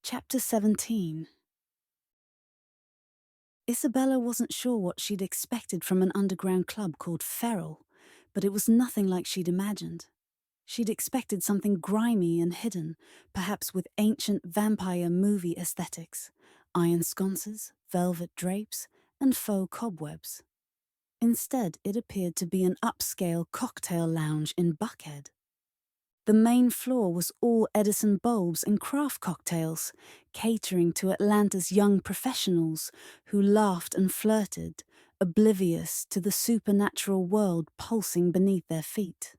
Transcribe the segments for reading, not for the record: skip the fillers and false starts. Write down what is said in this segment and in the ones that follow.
Chapter 17. Isabella wasn't sure what she'd expected from an underground club called Feral, but it was nothing like she'd imagined. She'd expected something grimy and hidden, perhaps with ancient vampire movie aesthetics, iron sconces, velvet drapes, and faux cobwebs. Instead, it appeared to be an upscale cocktail lounge in Buckhead. The main floor was all Edison bulbs and craft cocktails, catering to Atlanta's young professionals who laughed and flirted, oblivious to the supernatural world pulsing beneath their feet.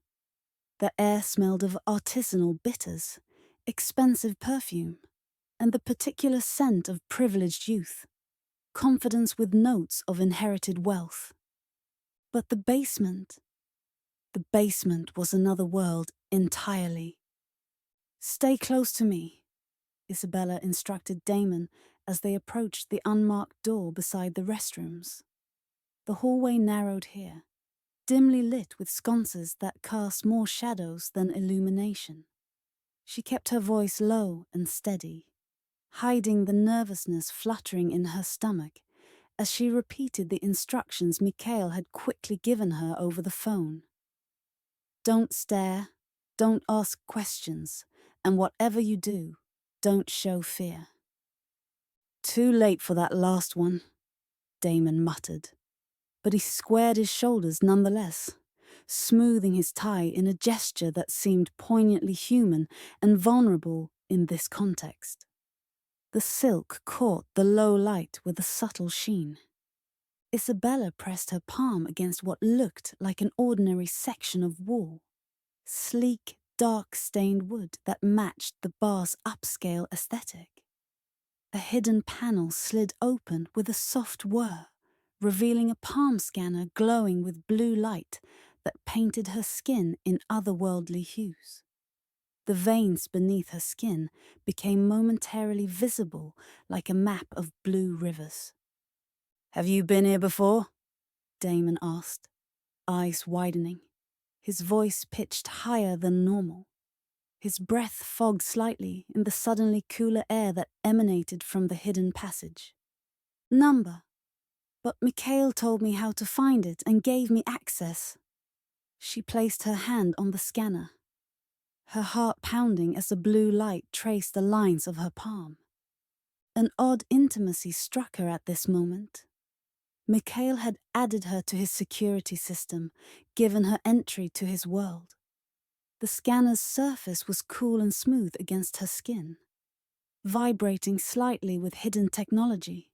The air smelled of artisanal bitters, expensive perfume, and the particular scent of privileged youth, confidence with notes of inherited wealth. But the basement was another world entirely. "Stay close to me," Isabella instructed Damon as they approached the unmarked door beside the restrooms. The hallway narrowed here, dimly lit with sconces that cast more shadows than illumination. She kept her voice low and steady, hiding the nervousness fluttering in her stomach as she repeated the instructions Mikhail had quickly given her over the phone. "Don't stare, don't ask questions, and whatever you do, don't show fear." "Too late for that last one," Damon muttered, but he squared his shoulders nonetheless, smoothing his tie in a gesture that seemed poignantly human and vulnerable in this context. The silk caught the low light with a subtle sheen. Isabella pressed her palm against what looked like an ordinary section of wall. Sleek, dark-stained wood that matched the bar's upscale aesthetic. A hidden panel slid open with a soft whir, revealing a palm scanner glowing with blue light that painted her skin in otherworldly hues. The veins beneath her skin became momentarily visible like a map of blue rivers. "Have you been here before?" Damon asked, eyes widening. His voice pitched higher than normal. His breath fogged slightly in the suddenly cooler air that emanated from the hidden passage. "Number. But Mikhail told me how to find it and gave me access." She placed her hand on the scanner, her heart pounding as the blue light traced the lines of her palm. An odd intimacy struck her at this moment. Mikhail had added her to his security system, given her entry to his world. The scanner's surface was cool and smooth against her skin, vibrating slightly with hidden technology.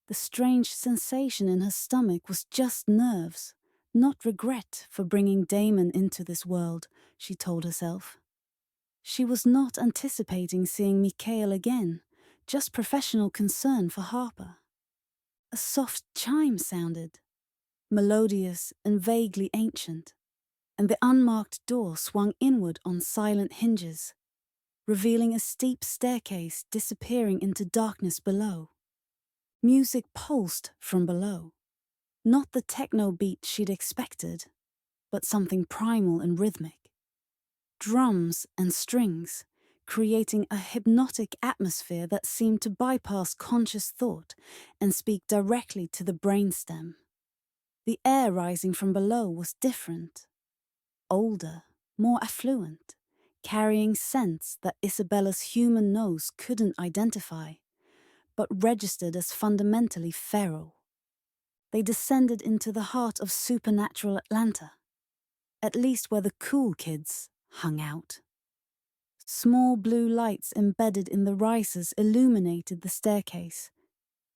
The strange sensation in her stomach was just nerves, not regret for bringing Damon into this world, she told herself. She was not anticipating seeing Mikhail again, just professional concern for Harper. A soft chime sounded, melodious and vaguely ancient, and the unmarked door swung inward on silent hinges, revealing a steep staircase disappearing into darkness below. Music pulsed from below, not the techno beat she'd expected, but something primal and rhythmic. Drums and strings, creating a hypnotic atmosphere that seemed to bypass conscious thought and speak directly to the brainstem. The air rising from below was different, older, more affluent, carrying scents that Isabella's human nose couldn't identify, but registered as fundamentally feral. They descended into the heart of supernatural Atlanta, at least where the cool kids hung out. Small blue lights embedded in the risers illuminated the staircase,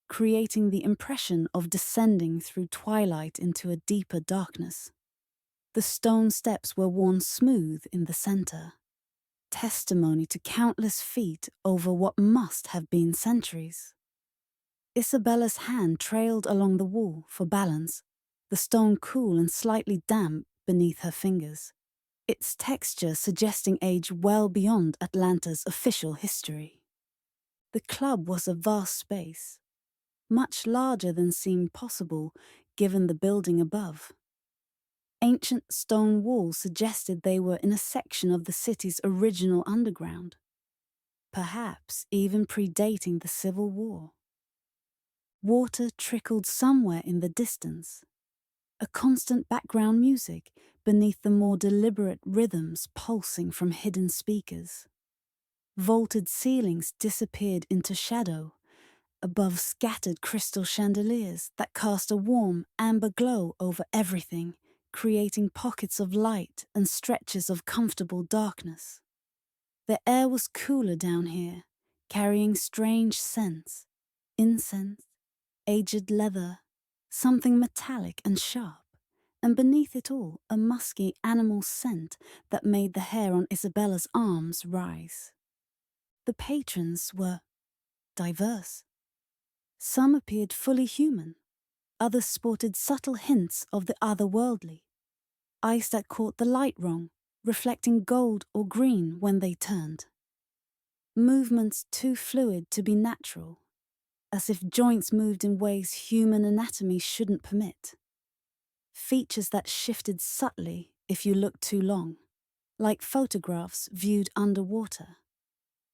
creating the impression of descending through twilight into a deeper darkness. The stone steps were worn smooth in the center, testimony to countless feet over what must have been centuries. Isabella's hand trailed along the wall for balance, the stone cool and slightly damp beneath her fingers, its texture suggesting age well beyond Atlanta's official history. The club was a vast space, much larger than seemed possible given the building above. Ancient stone walls suggested they were in a section of the city's original underground. perhaps even predating the Civil War. Water trickled somewhere in the distance, a constant background music beneath the more deliberate rhythms pulsing from hidden speakers. Vaulted ceilings disappeared into shadow, above scattered crystal chandeliers that cast a warm, amber glow over everything, creating pockets of light and stretches of comfortable darkness. The air was cooler down here, carrying strange scents, incense, aged leather, something metallic and sharp, and beneath it all a musky animal scent that made the hair on Isabella's arms rise. The patrons were diverse. Some appeared fully human, others sported subtle hints of the otherworldly, eyes that caught the light wrong, reflecting gold or green when they turned. Movements too fluid to be natural, as if joints moved in ways human anatomy shouldn't permit. Features that shifted subtly if you looked too long, like photographs viewed underwater.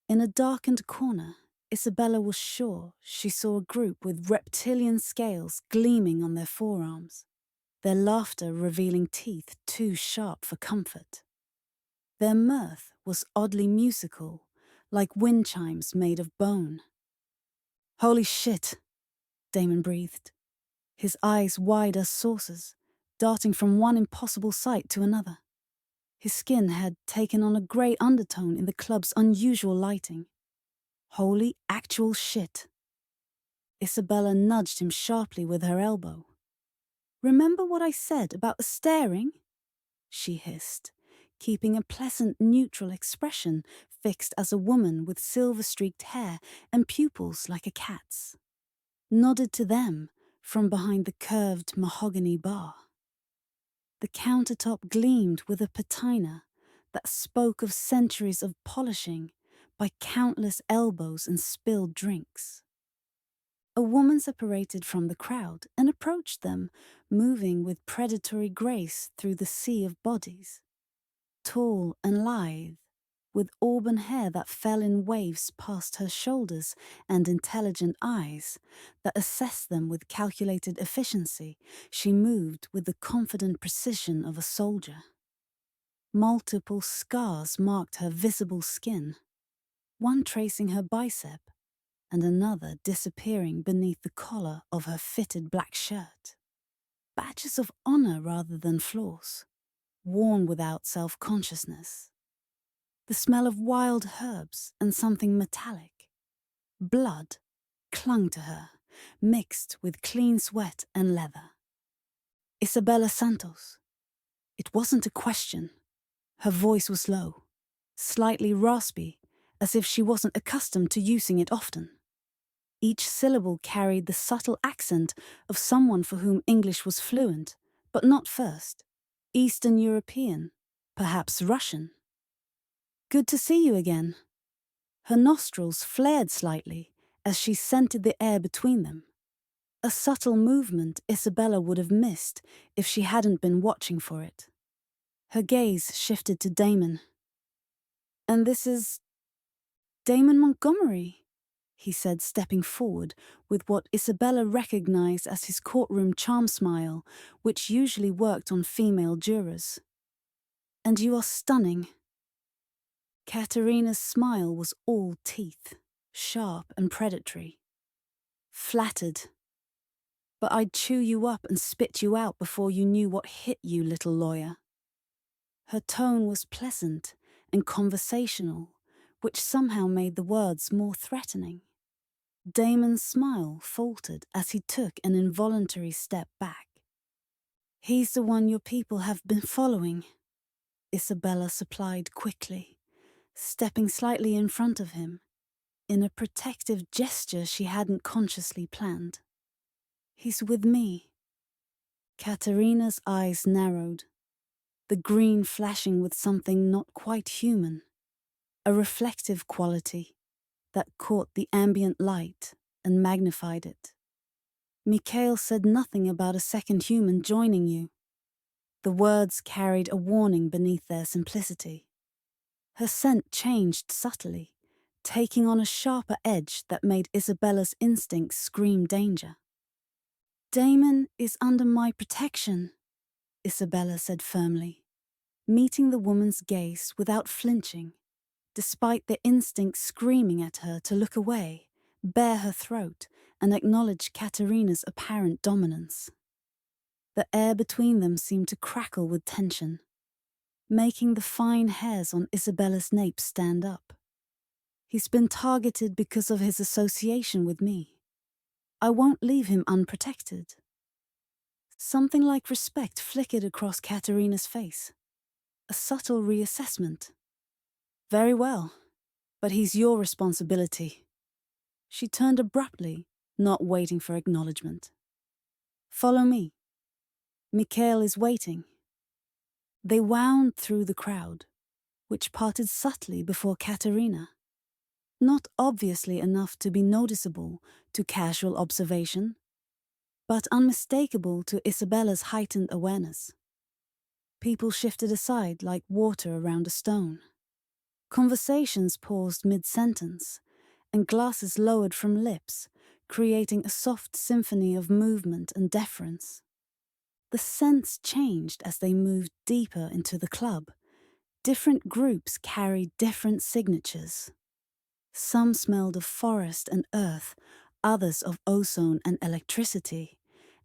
In a darkened corner, Isabella was sure she saw a group with reptilian scales gleaming on their forearms, their laughter revealing teeth too sharp for comfort. Their mirth was oddly musical, like wind chimes made of bone. "Holy shit," Damon breathed, his eyes wide as saucers, darting from one impossible sight to another. His skin had taken on a grey undertone in the club's unusual lighting. Holy actual shit. Isabella nudged him sharply with her elbow. "Remember what I said about the staring?" she hissed, keeping a pleasant, neutral expression fixed as a woman with silver-streaked hair and pupils like a cat's. Nodded to them from behind the curved mahogany bar. The countertop gleamed with a patina that spoke of centuries of polishing by countless elbows and spilled drinks. A woman separated from the crowd and approached them, moving with predatory grace through the sea of bodies. Tall and lithe, with auburn hair that fell in waves past her shoulders and intelligent eyes that assessed them with calculated efficiency, she moved with the confident precision of a soldier. Multiple scars marked her visible skin, one tracing her bicep and another disappearing beneath the collar of her fitted black shirt. Badges of honor rather than flaws, worn without self-consciousness. The smell of wild herbs and something metallic, blood, clung to her, mixed with clean sweat and leather. Isabella Santos. It wasn't a question. Her voice was low, slightly raspy, as if she wasn't accustomed to using it often. Each syllable carried the subtle accent of someone for whom English was fluent, but not first. Eastern European, perhaps Russian. "Good to see you again." Her nostrils flared slightly as she scented the air between them. A subtle movement Isabella would have missed if she hadn't been watching for it. Her gaze shifted to Damon. "And this is Damon Montgomery," he said, stepping forward with what Isabella recognized as his courtroom charm smile, which usually worked on female jurors. "And you are stunning." Katerina's smile was all teeth, sharp and predatory. "Flattered. But I'd chew you up and spit you out before you knew what hit you, little lawyer." Her tone was pleasant and conversational, which somehow made the words more threatening. Damon's smile faltered as he took an involuntary step back. "He's the one your people have been following," Isabella supplied quickly, stepping slightly in front of him, in a protective gesture she hadn't consciously planned. "He's with me." Katerina's eyes narrowed, the green flashing with something not quite human, a reflective quality that caught the ambient light and magnified it. "Mikhail said nothing about a second human joining you." The words carried a warning beneath their simplicity. Her scent changed subtly, taking on a sharper edge that made Isabella's instincts scream danger. "Damon is under my protection," Isabella said firmly, meeting the woman's gaze without flinching, despite the instinct screaming at her to look away, bare her throat, and acknowledge Katerina's apparent dominance. The air between them seemed to crackle with tension, making the fine hairs on Isabella's nape stand up. "He's been targeted because of his association with me. I won't leave him unprotected." Something like respect flickered across Katerina's face. A subtle reassessment. "Very well, but he's your responsibility." She turned abruptly, not waiting for acknowledgement. "Follow me. Mikhail is waiting." They wound through the crowd, which parted subtly before Katerina. Not obviously enough to be noticeable to casual observation, but unmistakable to Isabella's heightened awareness. People shifted aside like water around a stone. Conversations paused mid-sentence, and glasses lowered from lips, creating a soft symphony of movement and deference. The scents changed as they moved deeper into the club. Different groups carried different signatures. Some smelled of forest and earth, others of ozone and electricity,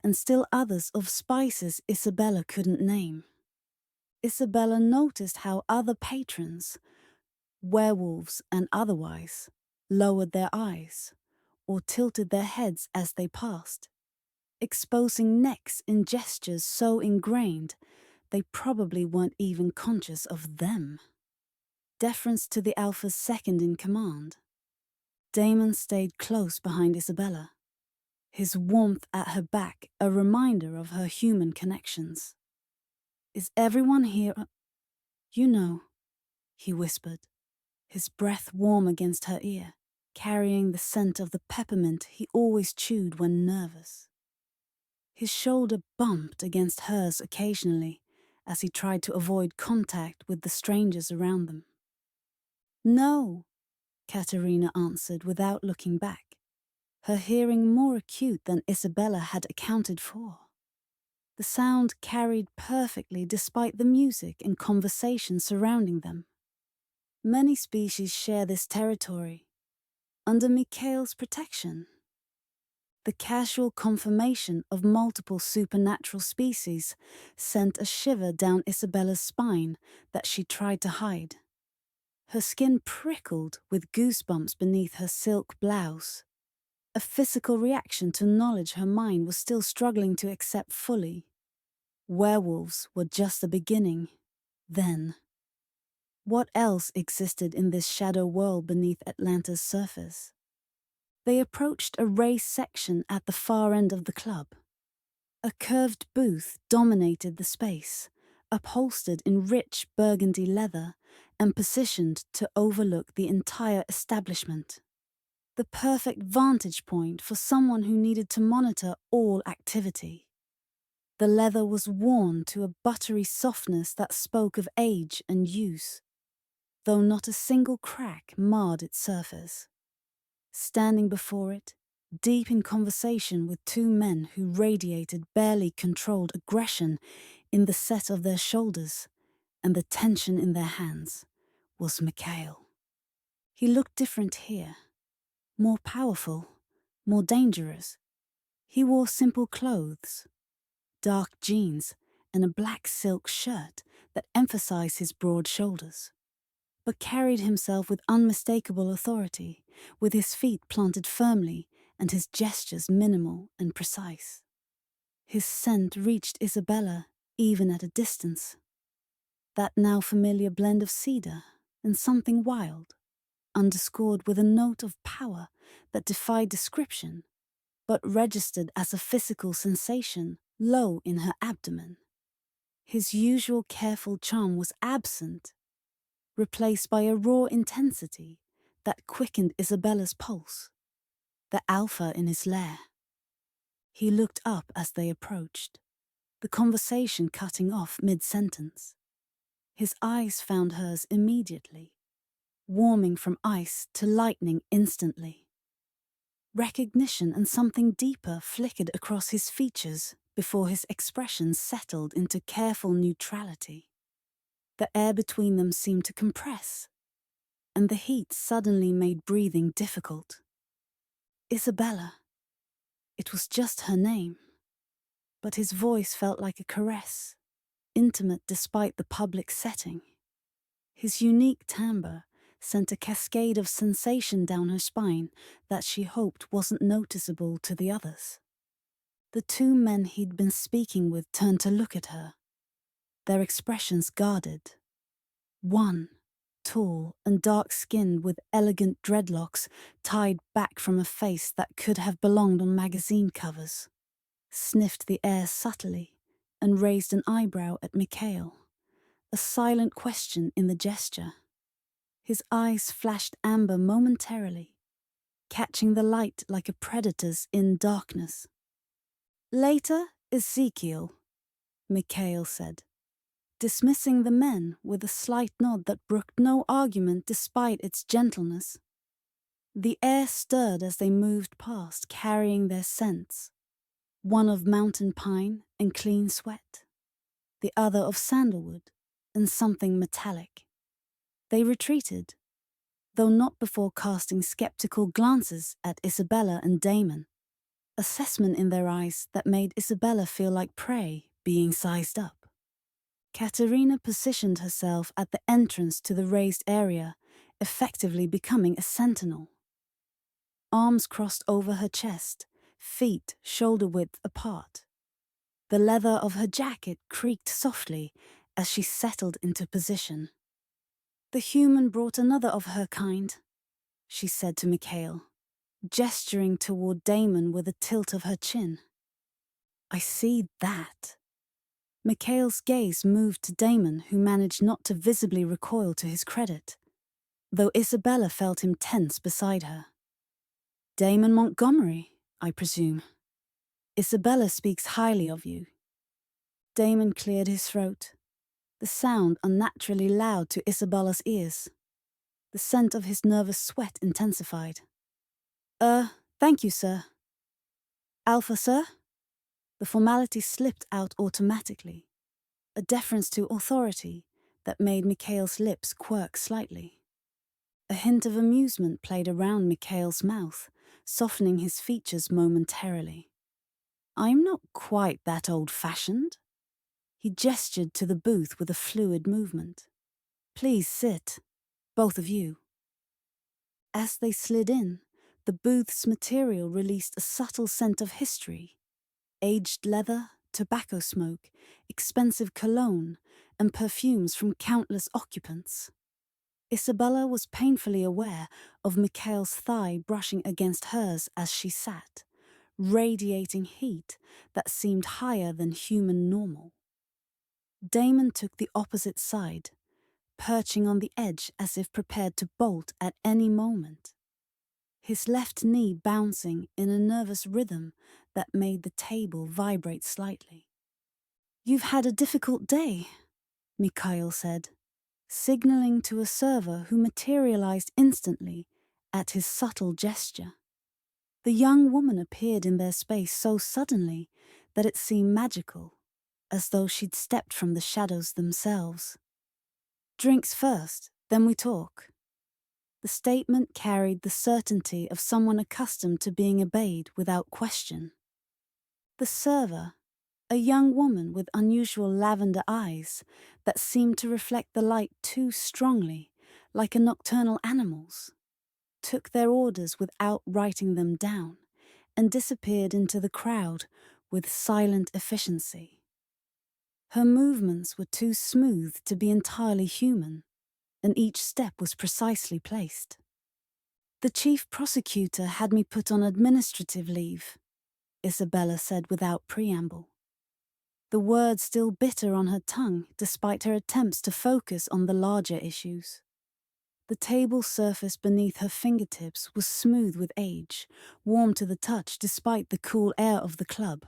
and still others of spices Isabella couldn't name. Isabella noticed how other patrons, werewolves and otherwise, lowered their eyes or tilted their heads as they passed, exposing necks in gestures so ingrained they probably weren't even conscious of them. Deference to the Alpha's second in command. Damon stayed close behind Isabella, his warmth at her back a reminder of her human connections. "Is everyone here?" "You know," he whispered, his breath warm against her ear, carrying the scent of the peppermint he always chewed when nervous. His shoulder bumped against hers occasionally as he tried to avoid contact with the strangers around them. "No," Katerina answered without looking back, her hearing more acute than Isabella had accounted for. The sound carried perfectly despite the music and conversation surrounding them. Many species share this territory, under Mikhail's protection. The casual confirmation of multiple supernatural species sent a shiver down Isabella's spine that she tried to hide. Her skin prickled with goosebumps beneath her silk blouse, a physical reaction to knowledge her mind was still struggling to accept fully. Werewolves were just the beginning, then. What else existed in this shadow world beneath Atlanta's surface? They approached a raised section at the far end of the club. A curved booth dominated the space, upholstered in rich burgundy leather and positioned to overlook the entire establishment. The perfect vantage point for someone who needed to monitor all activity. The leather was worn to a buttery softness that spoke of age and use, though not a single crack marred its surface. Standing before it, deep in conversation with two men who radiated barely controlled aggression in the set of their shoulders and the tension in their hands, was Mikhail. He looked different here, more powerful, more dangerous. He wore simple clothes, dark jeans, and a black silk shirt that emphasized his broad shoulders, but carried himself with unmistakable authority, with his feet planted firmly and his gestures minimal and precise. His scent reached Isabella even at a distance. That now familiar blend of cedar and something wild, underscored with a note of power that defied description, but registered as a physical sensation low in her abdomen. His usual careful charm was absent, replaced by a raw intensity that quickened Isabella's pulse, the alpha in his lair. He looked up as they approached, the conversation cutting off mid-sentence. His eyes found hers immediately, warming from ice to lightning instantly. Recognition and something deeper flickered across his features before his expression settled into careful neutrality. The air between them seemed to compress, and the heat suddenly made breathing difficult. Isabella. It was just her name, but his voice felt like a caress, intimate despite the public setting. His unique timbre sent a cascade of sensation down her spine that she hoped wasn't noticeable to the others. The two men he'd been speaking with turned to look at her, their expressions guarded. One, tall and dark-skinned with elegant dreadlocks tied back from a face that could have belonged on magazine covers, sniffed the air subtly and raised an eyebrow at Mikhail, a silent question in the gesture. His eyes flashed amber momentarily, catching the light like a predator's in darkness. "Later, Ezekiel," Mikhail said, dismissing the men with a slight nod that brooked no argument despite its gentleness. The air stirred as they moved past, carrying their scents, one of mountain pine and clean sweat, the other of sandalwood and something metallic. They retreated, though not before casting skeptical glances at Isabella and Damon, assessment in their eyes that made Isabella feel like prey being sized up. Katerina positioned herself at the entrance to the raised area, effectively becoming a sentinel. Arms crossed over her chest, feet shoulder-width apart. The leather of her jacket creaked softly as she settled into position. "The human brought another of her kind," she said to Mikhail, gesturing toward Damon with a tilt of her chin. "I see that." Mikhail's gaze moved to Damon, who managed not to visibly recoil to his credit, though Isabella felt him tense beside her. "Damon Montgomery, I presume. Isabella speaks highly of you." Damon cleared his throat, the sound unnaturally loud to Isabella's ears. The scent of his nervous sweat intensified. Thank you, sir." "Alpha, sir?" The formality slipped out automatically, a deference to authority that made Mikhail's lips quirk slightly. A hint of amusement played around Mikhail's mouth, softening his features momentarily. "I'm not quite that old-fashioned." He gestured to the booth with a fluid movement. "Please sit, both of you." As they slid in, the booth's material released a subtle scent of history. Aged leather, tobacco smoke, expensive cologne, and perfumes from countless occupants. Isabella was painfully aware of Mikhail's thigh brushing against hers as she sat, radiating heat that seemed higher than human normal. Damon took the opposite side, perching on the edge as if prepared to bolt at any moment, his left knee bouncing in a nervous rhythm that made the table vibrate slightly. "You've had a difficult day," Mikhail said, signaling to a server who materialized instantly at his subtle gesture. The young woman appeared in their space so suddenly that it seemed magical, as though she'd stepped from the shadows themselves. "Drinks first, then we talk." The statement carried the certainty of someone accustomed to being obeyed without question. The server, a young woman with unusual lavender eyes that seemed to reflect the light too strongly, like a nocturnal animal's, took their orders without writing them down and disappeared into the crowd with silent efficiency. Her movements were too smooth to be entirely human, and each step was precisely placed. "The chief prosecutor had me put on administrative leave," Isabella said without preamble, the words still bitter on her tongue despite her attempts to focus on the larger issues. The table surface beneath her fingertips was smooth with age, warm to the touch despite the cool air of the club.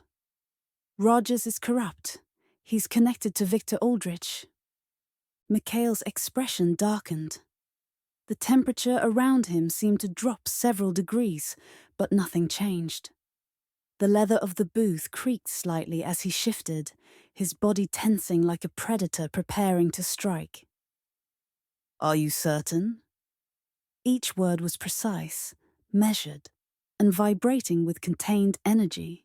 "Rogers is corrupt. He's connected to Victor Aldrich." Mikhail's expression darkened. The temperature around him seemed to drop several degrees, but nothing changed. The leather of the booth creaked slightly as he shifted, his body tensing like a predator preparing to strike. "Are you certain?" Each word was precise, measured, and vibrating with contained energy.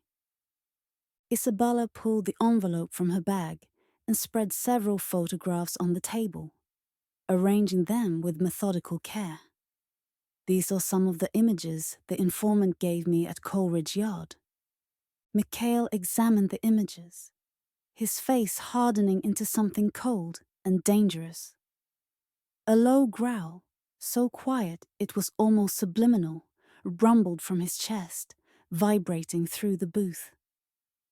Isabella pulled the envelope from her bag and spread several photographs on the table, arranging them with methodical care. "These are some of the images the informant gave me at Coleridge Yard." Mikhail examined the images, his face hardening into something cold and dangerous. A low growl, so quiet it was almost subliminal, rumbled from his chest, vibrating through the booth.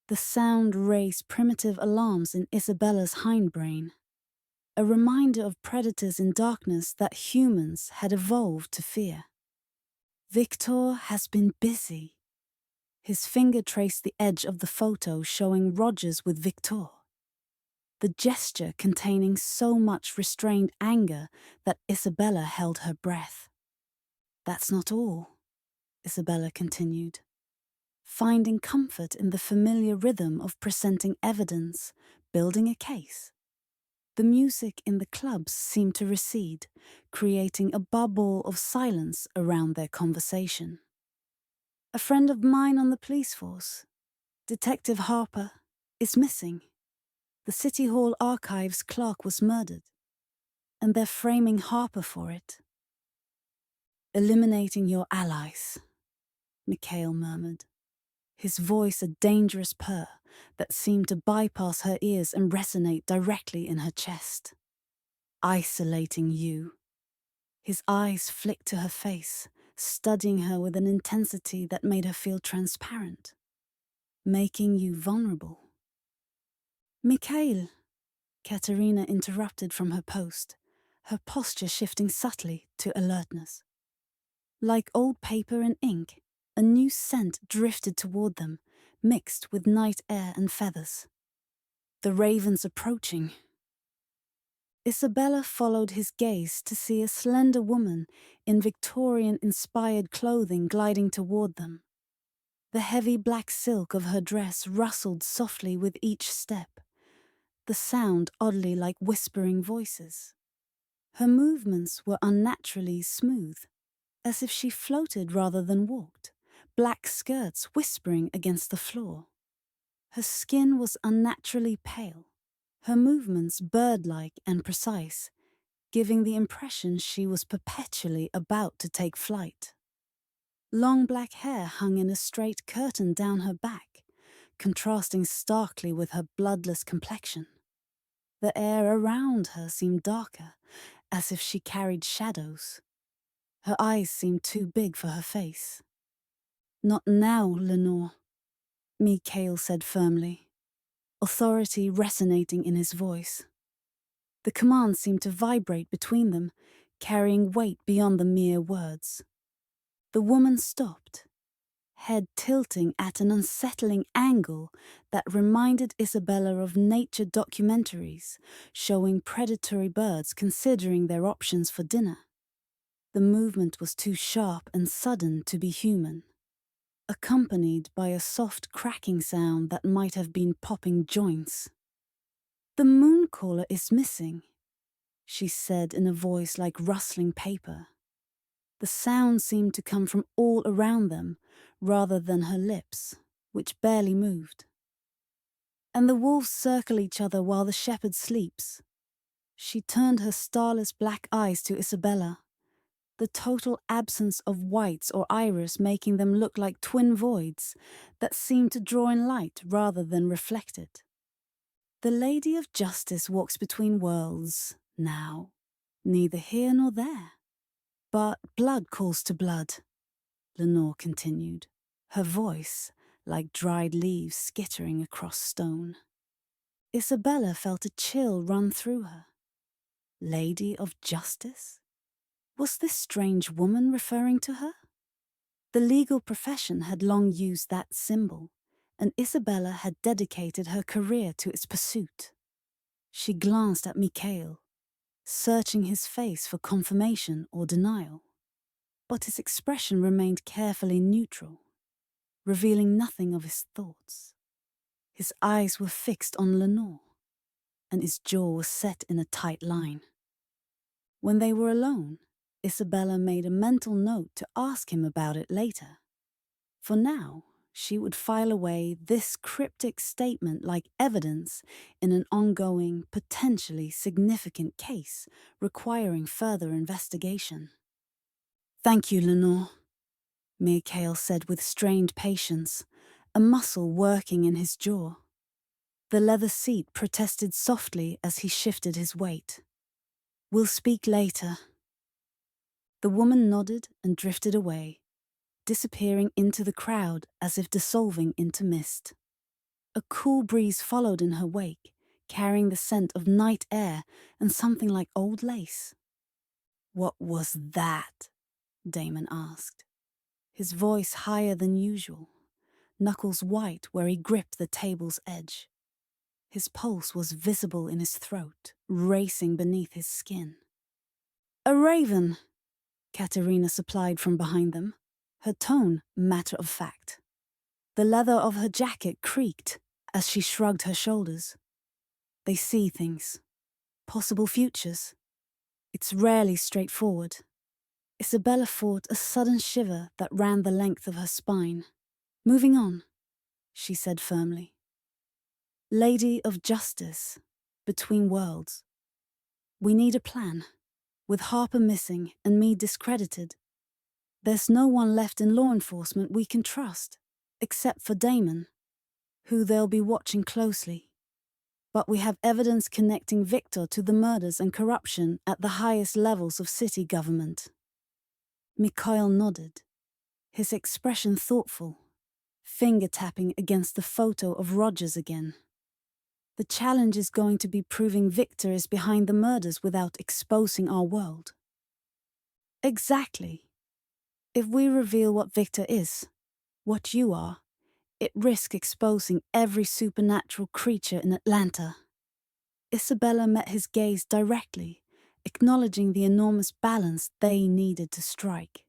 The sound raised primitive alarms in Isabella's hindbrain, a reminder of predators in darkness that humans had evolved to fear. "Victor has been busy." His finger traced the edge of the photo showing Rogers with Victor, the gesture containing so much restrained anger that Isabella held her breath. "That's not all," Isabella continued, finding comfort in the familiar rhythm of presenting evidence, building a case. The music in the clubs seemed to recede, creating a bubble of silence around their conversation. "A friend of mine on the police force, Detective Harper, is missing. The City Hall archives clerk was murdered, and they're framing Harper for it." "Eliminating your allies," Mikhail murmured, his voice a dangerous purr that seemed to bypass her ears and resonate directly in her chest. "Isolating you." His eyes flicked to her face, studying her with an intensity that made her feel transparent. "Making you vulnerable." "Mikhail," Katerina interrupted from her post, her posture shifting subtly to alertness. Like old paper and ink, a new scent drifted toward them, mixed with night air and feathers. "The raven's approaching." Isabella followed his gaze to see a slender woman in Victorian-inspired clothing gliding toward them. The heavy black silk of her dress rustled softly with each step, the sound oddly like whispering voices. Her movements were unnaturally smooth, as if she floated rather than walked, black skirts whispering against the floor. Her skin was unnaturally pale, her movements bird-like and precise, giving the impression she was perpetually about to take flight. Long black hair hung in a straight curtain down her back, contrasting starkly with her bloodless complexion. The air around her seemed darker, as if she carried shadows. Her eyes seemed too big for her face. "Not now, Lenore," Mikhail said firmly, authority resonating in his voice. The command seemed to vibrate between them, carrying weight beyond the mere words. The woman stopped, head tilting at an unsettling angle that reminded Isabella of nature documentaries showing predatory birds considering their options for dinner. The movement was too sharp and sudden to be human, accompanied by a soft cracking sound that might have been popping joints. "The mooncaller is missing," she said in a voice like rustling paper. The sound seemed to come from all around them, rather than her lips, which barely moved. "And the wolves circle each other while the shepherd sleeps." She turned her starless black eyes to Isabella, the total absence of whites or iris making them look like twin voids that seemed to draw in light rather than reflect it. "The Lady of Justice walks between worlds, now, neither here nor there. But blood calls to blood," Lenore continued, her voice like dried leaves skittering across stone. Isabella felt a chill run through her. Lady of Justice? Was this strange woman referring to her? The legal profession had long used that symbol, and Isabella had dedicated her career to its pursuit. She glanced at Mikhail, searching his face for confirmation or denial. But his expression remained carefully neutral, revealing nothing of his thoughts. His eyes were fixed on Lenore, and his jaw was set in a tight line. When they were alone, Isabella made a mental note to ask him about it later. For now, she would file away this cryptic statement like evidence in an ongoing, potentially significant case requiring further investigation. "Thank you, Lenore," Mikhail said with strained patience, a muscle working in his jaw. The leather seat protested softly as he shifted his weight. "We'll speak later." The woman nodded and drifted away, disappearing into the crowd as if dissolving into mist. A cool breeze followed in her wake, carrying the scent of night air and something like old lace. "What was that?" Damon asked, his voice higher than usual, knuckles white where he gripped the table's edge. His pulse was visible in his throat, racing beneath his skin. "A raven," Katerina supplied from behind them, her tone matter of fact. The leather of her jacket creaked as she shrugged her shoulders. "They see things. Possible futures. It's rarely straightforward." Isabella fought a sudden shiver that ran the length of her spine. "Moving on," she said firmly. "Lady of Justice, between worlds. We need a plan. With Harper missing and me discredited, there's no one left in law enforcement we can trust, except for Damon, who they'll be watching closely. But we have evidence connecting Victor to the murders and corruption at the highest levels of city government." Mikhail nodded, his expression thoughtful, finger tapping against the photo of Rogers again. "The challenge is going to be proving Victor is behind the murders without exposing our world." "Exactly. If we reveal what Victor is, what you are, it risks exposing every supernatural creature in Atlanta." Isabella met his gaze directly, acknowledging the enormous balance they needed to strike.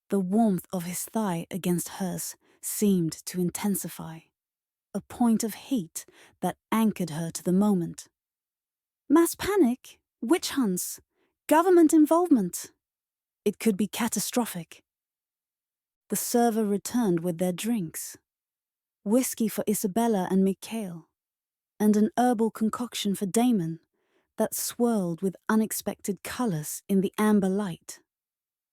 The warmth of his thigh against hers seemed to intensify, a point of heat that anchored her to the moment. "Mass panic, witch hunts, government involvement. It could be catastrophic." The server returned with their drinks. Whiskey for Isabella and Mikhail, and an herbal concoction for Damon that swirled with unexpected colors in the amber light.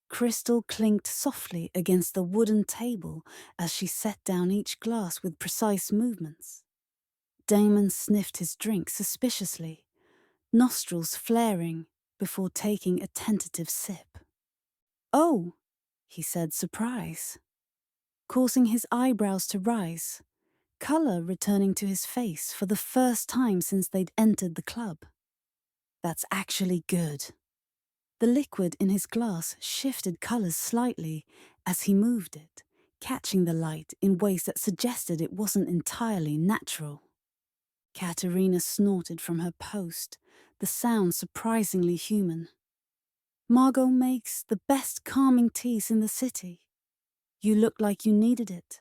Crystal clinked softly against the wooden table as she set down each glass with precise movements. Damon sniffed his drink suspiciously, nostrils flaring before taking a tentative sip. "Oh," he said, surprise, causing his eyebrows to rise, color returning to his face for the first time since they'd entered the club. "That's actually good." The liquid in his glass shifted colors slightly as he moved it, catching the light in ways that suggested it wasn't entirely natural. Katerina snorted from her post, the sound surprisingly human. "Margot makes the best calming teas in the city. You look like you needed it.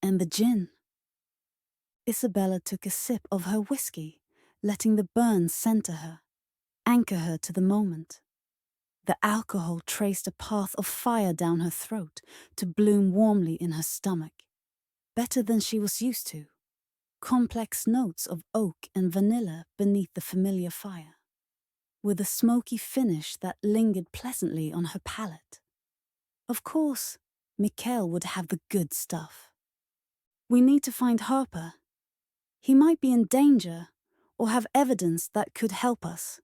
And the gin." Isabella took a sip of her whiskey, letting the burn center her, anchor her to the moment. The alcohol traced a path of fire down her throat to bloom warmly in her stomach. Better than she was used to. Complex notes of oak and vanilla beneath the familiar fire, with a smoky finish that lingered pleasantly on her palate. Of course, Mikhail would have the good stuff. "We need to find Harper. He might be in danger or have evidence that could help us."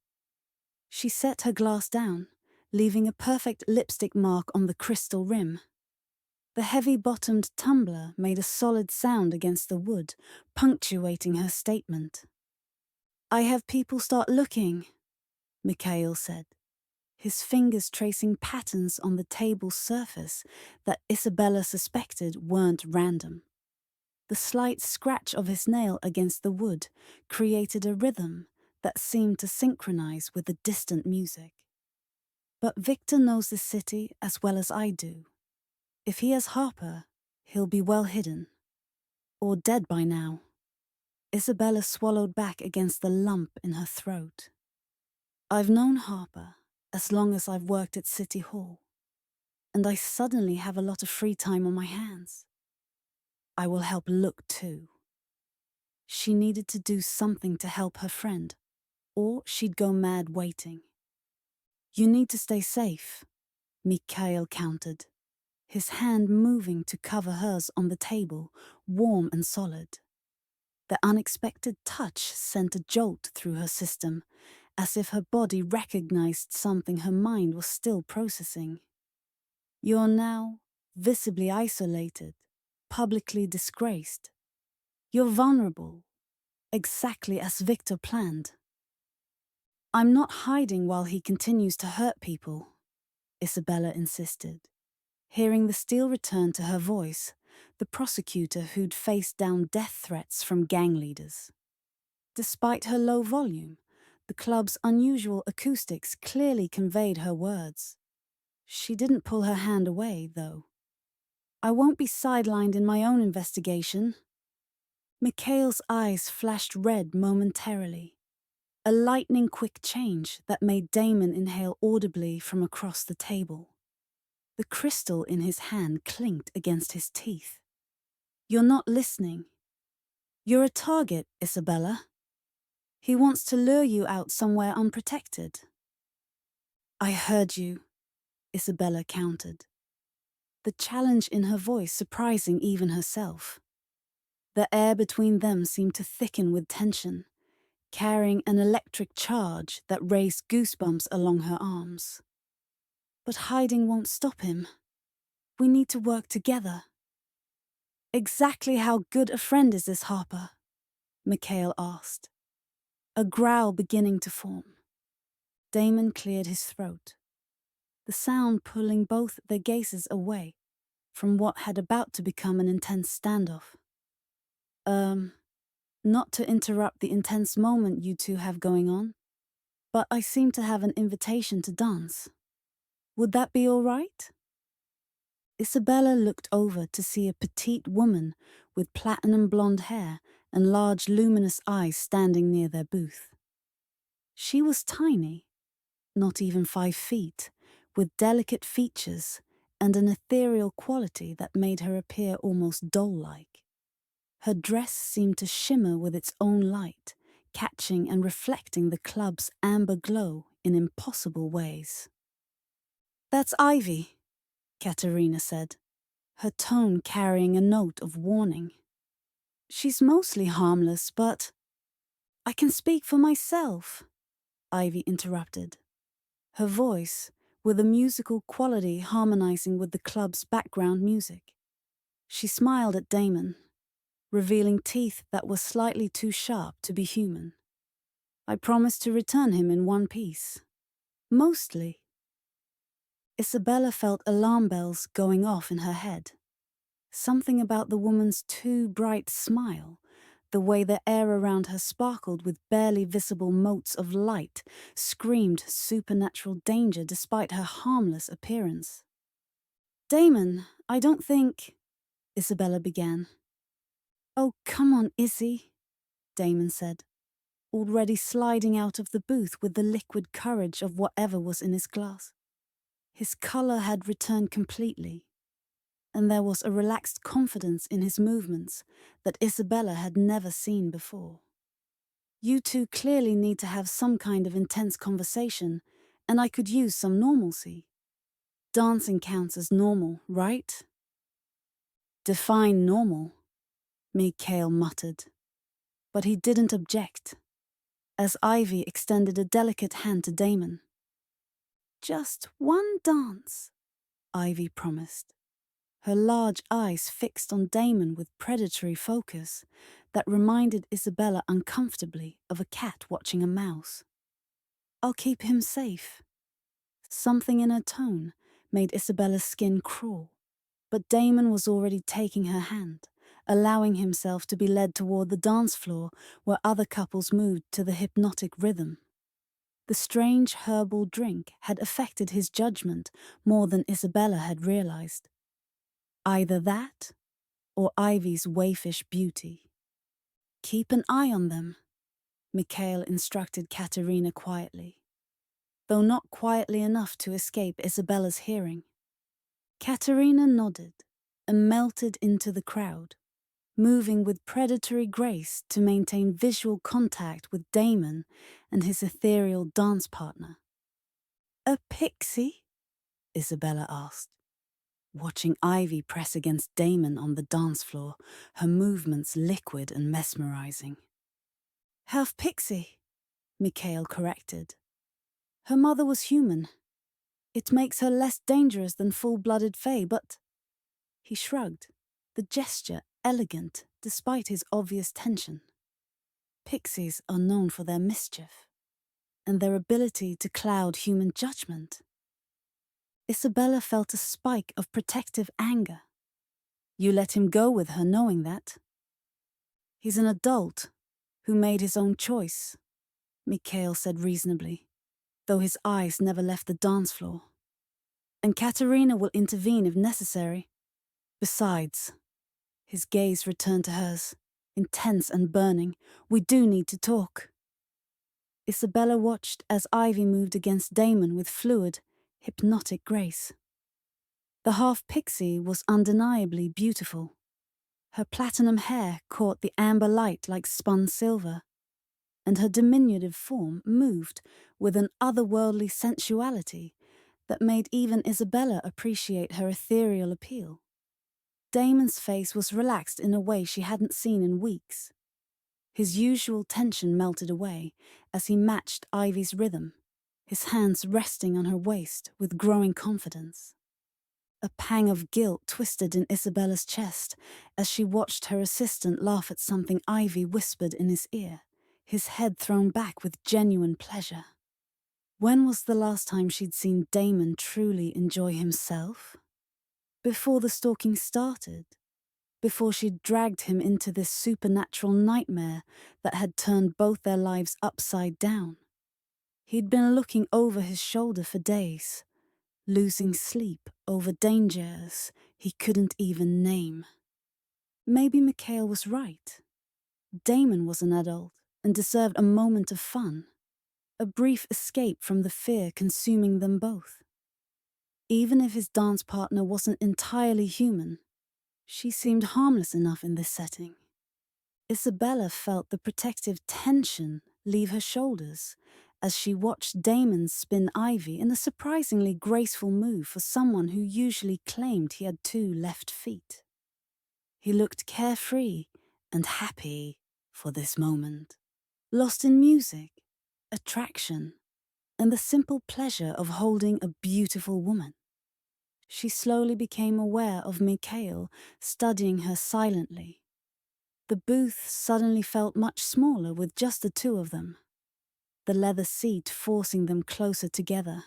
She set her glass down, leaving a perfect lipstick mark on the crystal rim. The heavy-bottomed tumbler made a solid sound against the wood, punctuating her statement. "I have people start looking," Mikhail said, his fingers tracing patterns on the table's surface that Isabella suspected weren't random. The slight scratch of his nail against the wood created a rhythm that seemed to synchronize with the distant music. But Victor knows the city as well as I do. If he has Harper, he'll be well hidden. Or dead by now. Isabella swallowed back against the lump in her throat. I've known Harper as long as I've worked at City Hall, and I suddenly have a lot of free time on my hands. I will help look too. She needed to do something to help her friend, or she'd go mad waiting. You need to stay safe, Mikhail countered, his hand moving to cover hers on the table, warm and solid. The unexpected touch sent a jolt through her system, as if her body recognized something her mind was still processing. You're now visibly isolated, publicly disgraced. You're vulnerable, exactly as Victor planned. I'm not hiding while he continues to hurt people, Isabella insisted. Hearing the steel return to her voice, the prosecutor who'd faced down death threats from gang leaders. Despite her low volume, the club's unusual acoustics clearly conveyed her words. She didn't pull her hand away, though. I won't be sidelined in my own investigation. Mikhail's eyes flashed red momentarily, a lightning-quick change that made Damon inhale audibly from across the table. The crystal in his hand clinked against his teeth. You're not listening. You're a target, Isabella. He wants to lure you out somewhere unprotected. I heard you, Isabella countered, the challenge in her voice surprising even herself. The air between them seemed to thicken with tension, carrying an electric charge that raised goosebumps along her arms. But hiding won't stop him. We need to work together. Exactly how good a friend is this Harper? Mikhail asked, a growl beginning to form. Damon cleared his throat, the sound pulling both their gazes away from what had about to become an intense standoff. Not to interrupt the intense moment you two have going on, but I seem to have an invitation to dance. Would that be all right? Isabella looked over to see a petite woman with platinum blonde hair and large luminous eyes standing near their booth. She was tiny, not even 5 feet, with delicate features and an ethereal quality that made her appear almost doll-like. Her dress seemed to shimmer with its own light, catching and reflecting the club's amber glow in impossible ways. That's Ivy, Katerina said, her tone carrying a note of warning. She's mostly harmless, but I can speak for myself, Ivy interrupted, her voice with a musical quality harmonizing with the club's background music. She smiled at Damon, revealing teeth that were slightly too sharp to be human. I promised to return him in one piece. Mostly. Isabella felt alarm bells going off in her head. Something about the woman's too bright smile, the way the air around her sparkled with barely visible motes of light, screamed supernatural danger despite her harmless appearance. Damon, I don't think... Isabella began. Oh, come on, Izzy, Damon said, already sliding out of the booth with the liquid courage of whatever was in his glass. His colour had returned completely, and there was a relaxed confidence in his movements that Isabella had never seen before. You two clearly need to have some kind of intense conversation, and I could use some normalcy. Dancing counts as normal, right? Define normal, Mikhail muttered. But he didn't object, as Ivy extended a delicate hand to Damon. Just one dance, Ivy promised, her large eyes fixed on Damon with predatory focus that reminded Isabella uncomfortably of a cat watching a mouse. I'll keep him safe. Something in her tone made Isabella's skin crawl, but Damon was already taking her hand, allowing himself to be led toward the dance floor where other couples moved to the hypnotic rhythm. The strange herbal drink had affected his judgment more than Isabella had realized. Either that, or Ivy's waifish beauty. "Keep an eye on them," Mikhail instructed Katerina quietly, though not quietly enough to escape Isabella's hearing. Katerina nodded and melted into the crowd, moving with predatory grace to maintain visual contact with Damon and his ethereal dance partner. "A pixie?" Isabella asked, watching Ivy press against Damon on the dance floor, her movements liquid and mesmerizing. "Half pixie," Mikhail corrected. "Her mother was human. It makes her less dangerous than full-blooded fae, but..." He shrugged, the gesture elegant despite his obvious tension. Pixies are known for their mischief and their ability to cloud human judgment. Isabella felt a spike of protective anger. You let him go with her knowing that. "He's an adult who made his own choice," Mikhail said reasonably, though his eyes never left the dance floor. "And Katerina will intervene if necessary. Besides," his gaze returned to hers, intense and burning, "we do need to talk." Isabella watched as Ivy moved against Damon with fluid, hypnotic grace. The half-pixie was undeniably beautiful. Her platinum hair caught the amber light like spun silver, and her diminutive form moved with an otherworldly sensuality that made even Isabella appreciate her ethereal appeal. Damon's face was relaxed in a way she hadn't seen in weeks. His usual tension melted away as he matched Ivy's rhythm, his hands resting on her waist with growing confidence. A pang of guilt twisted in Isabella's chest as she watched her assistant laugh at something Ivy whispered in his ear, his head thrown back with genuine pleasure. When was the last time she'd seen Damon truly enjoy himself? Before the stalking started, before she'd dragged him into this supernatural nightmare that had turned both their lives upside down. He'd been looking over his shoulder for days, losing sleep over dangers he couldn't even name. Maybe Mikhail was right. Damon was an adult and deserved a moment of fun, a brief escape from the fear consuming them both. Even if his dance partner wasn't entirely human, she seemed harmless enough in this setting. Isabella felt the protective tension leave her shoulders as she watched Damon spin Ivy in a surprisingly graceful move for someone who usually claimed he had 2 left feet. He looked carefree and happy for this moment, lost in music, attraction, and the simple pleasure of holding a beautiful woman. She slowly became aware of Mikhail studying her silently. The booth suddenly felt much smaller with just the 2 of them, the leather seat forcing them closer together.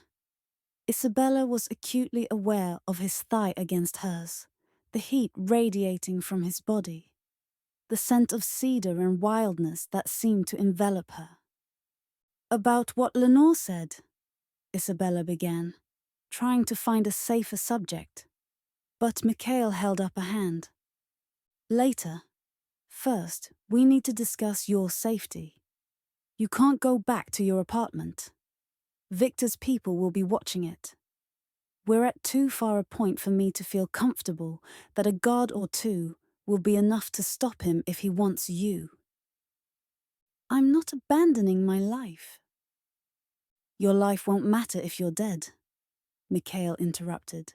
Isabella was acutely aware of his thigh against hers, the heat radiating from his body, the scent of cedar and wildness that seemed to envelop her. "About what Lenore said," Isabella began, trying to find a safer subject, but Mikhail held up a hand. "Later. First, we need to discuss your safety. You can't go back to your apartment. Victor's people will be watching it. We're at too far a point for me to feel comfortable that a guard or 2 will be enough to stop him if he wants you." "I'm not abandoning my life." "Your life won't matter if you're dead," Mikhail interrupted,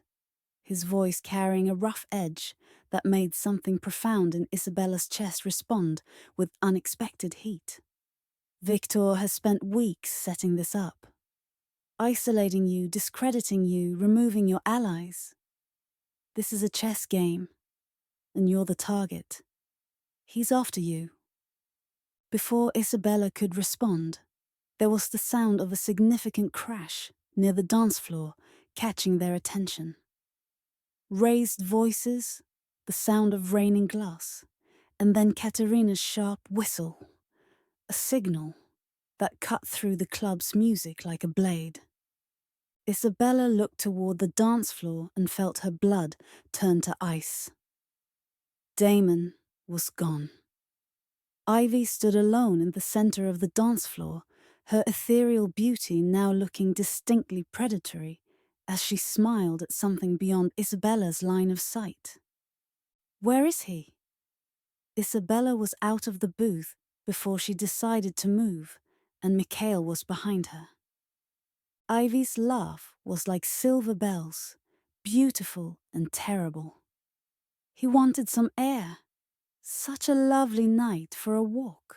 his voice carrying a rough edge that made something profound in Isabella's chest respond with unexpected heat. "Victor has spent weeks setting this up, isolating you, discrediting you, removing your allies. This is a chess game, and you're the target. He's after you." Before Isabella could respond, there was the sound of a significant crash near the dance floor, catching their attention. Raised voices, the sound of raining glass, And then Katerina's sharp whistle, a signal that cut through the club's music like a blade. Isabella looked toward the dance floor and felt her blood turn to ice. Damon was gone. Ivy stood alone in the center of the dance floor, her ethereal beauty now looking distinctly predatory as she smiled at something beyond Isabella's line of sight. Where is he? Isabella was out of the booth before she decided to move, and Mikhail was behind her. Ivy's laugh was like silver bells, beautiful and terrible. He wanted some air. Such a lovely night for a walk.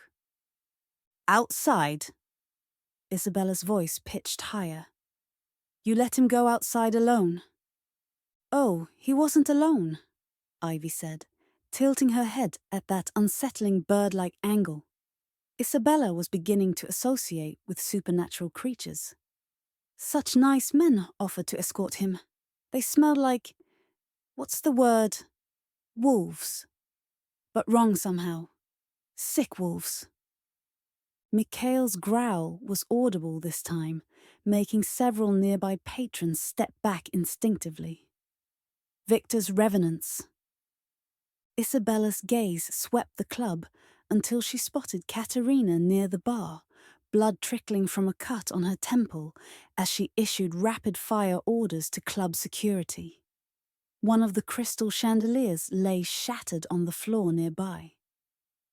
Outside? Isabella's voice pitched higher. You let him go outside alone? Oh, he wasn't alone, Ivy said, tilting her head at that unsettling bird-like angle. Isabella was beginning to associate with supernatural creatures. Such nice men offered to escort him. They smelled like, what's the word? Wolves. But wrong somehow. Sick wolves. Mikhail's growl was audible this time, making several nearby patrons step back instinctively. Victor's revenants. Isabella's gaze swept the club until she spotted Katerina near the bar, blood trickling from a cut on her temple as she issued rapid-fire orders to club security. One of the crystal chandeliers lay shattered on the floor nearby,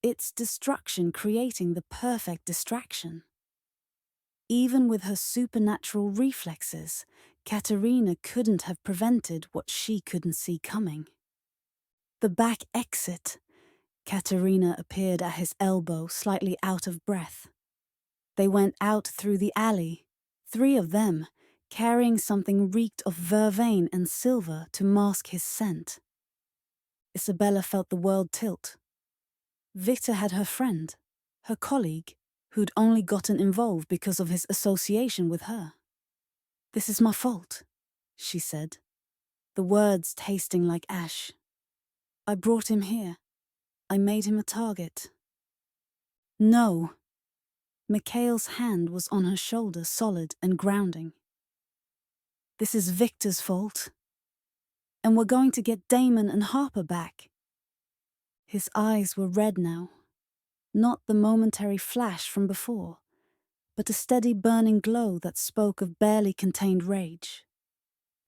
its destruction creating the perfect distraction. Even with her supernatural reflexes, Katerina couldn't have prevented what she couldn't see coming. The back exit. Katerina appeared at his elbow, slightly out of breath. They went out through the alley, 3 of them, carrying something reeked of vervain and silver to mask his scent. Isabella felt the world tilt. Victor had her friend, her colleague, who'd only gotten involved because of his association with her. This is my fault, she said, the words tasting like ash. I brought him here. I made him a target. No. Mikhail's hand was on her shoulder, solid and grounding. This is Victor's fault. And we're going to get Damon and Harper back. His eyes were red now. Not the momentary flash from before, but a steady burning glow that spoke of barely contained rage.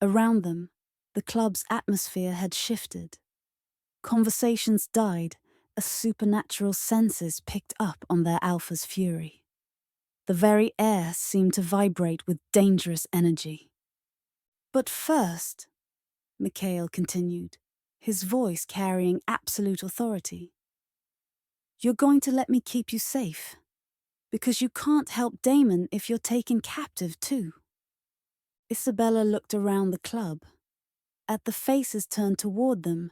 Around them, the club's atmosphere had shifted. Conversations died as supernatural senses picked up on their alpha's fury. The very air seemed to vibrate with dangerous energy. But first, Mikhail continued, his voice carrying absolute authority, you're going to let me keep you safe, because you can't help Damon if you're taken captive too. Isabella looked around the club, at the faces turned toward them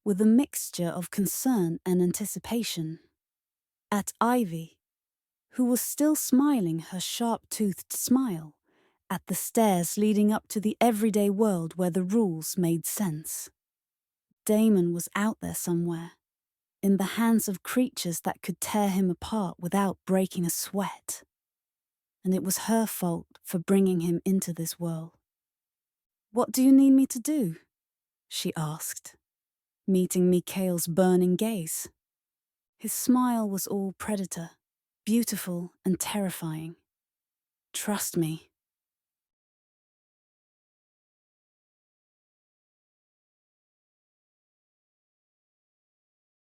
with a mixture of concern and anticipation. At Ivy, who was still smiling her sharp-toothed smile, at the stairs leading up to the everyday world where the rules made sense. Damon was out there somewhere, in the hands of creatures that could tear him apart without breaking a sweat. And it was her fault for bringing him into this world. What do you need me to do? She asked, meeting Mikhail's burning gaze. His smile was all predator, beautiful and terrifying. Trust me,